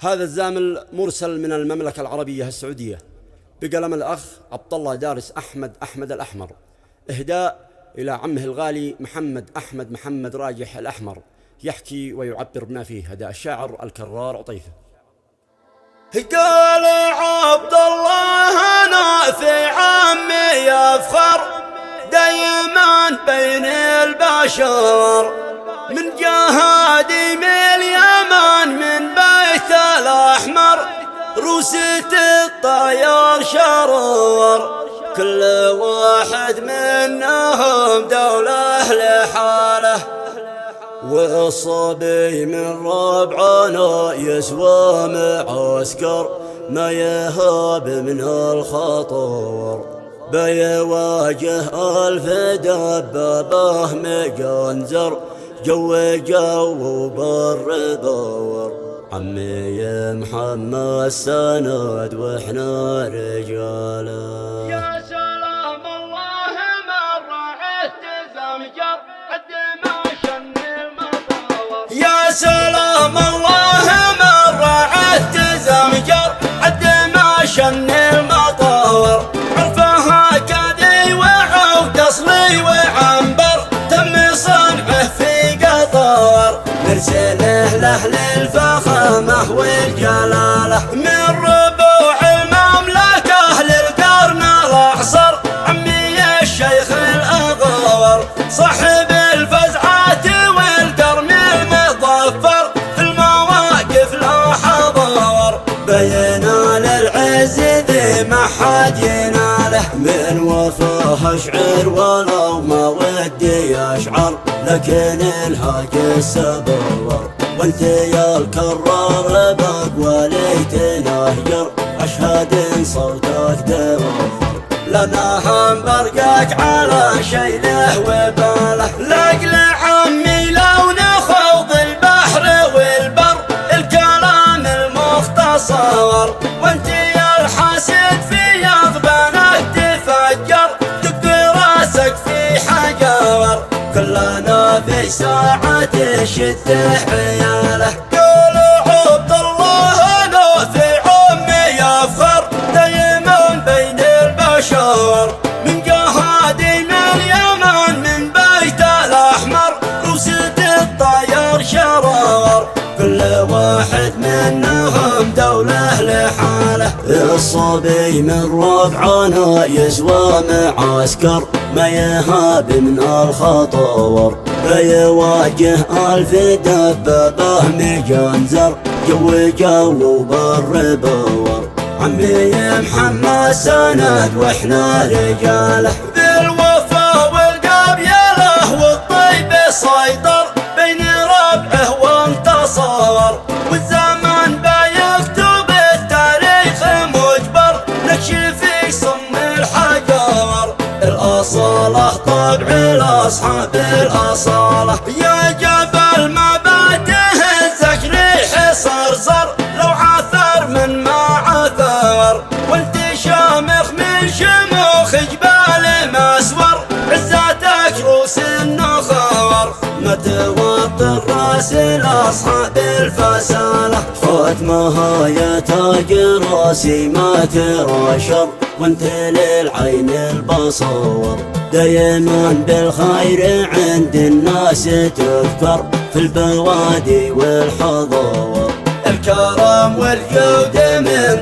هذا الزامل مرسل من المملكة العربية السعودية بقلم الأخ عبد الله دارس أحمد الأحمر، إهداء إلى عمه الغالي محمد راجح الأحمر، يحكي ويعبر بما فيه هداء الشاعر الكرار عطيفة. قال عبد الله أنا في عمي يفخر دايما بين البشر، من جهادي من اليمن من بيت الأحمر روسة الطيار شرور، كل واحد منهم دولة لحاله، والصبي من ربعنا يسوى معسكر ما يهاب من الخطور، بيواجه ألف دبابة مجنزر جو وبر دور، عمي محمد سند واحنا رجاله. يا سلام الله مرة زمجر قد ما شن المطور، يا سلام الله مرة زمجر قد ما شن المطور، عرفها كذي وعود اصلي وعنبر تم صنعه في قطر، نرسله لأهل الفخامة والجلالة من ربوع المملكة للقرن الأعصر، عمي الشيخ الأغور صاحب الفزعات والقرن المظفر، في المواقف لا حضور بينا للعز ذي ما حد يناله، من وفاه اشعر ولو ما ودي اشعر، لكن الهاج السبور وانت يا الكرار بقوالي تنهجر، اشهد ان صوتك دوار لنا هم برقك على شيله وباله، لاقل عمي لو نخوض البحر والبر الكلام المختصر، وانت يا الحاسد في يضبانك تفجر دق راسك في حجر، كلنا في ساعة شد حياله. قول عبد الله أنا في عمي يفخر دايما بين البشر، من جهادي من اليمن من بيت الأحمر روسة الطيار شرار، كل واحد منهم دولة لحاله، الصبي من ربعنا يسوى معسكر ما يهاب من الخطور، بيواجه ألف دبابة مجنزر جو وبر بور، عمي محمد سند واحنا رجاله، بالوفا والقبيله والطيب سيطر بين ربعه وانتصر، والزمان بيكتب التاريخ مجبر نكشف في صم الحجر، الأصالة طبع الأصحاب الأصالة، يا جبل مباته الزكر حصرصر لو عثر من ما عثر، وانت شامخ من شموخ جبال مسور عزاتك روس النخور، ما توطر راس الأصحاب الفسالة، ختمها يا تاج راسي ما تراشر، وانت للعين البصور دايما بالخير عند الناس تذكر، في البوادي والحضور الكرم والجود من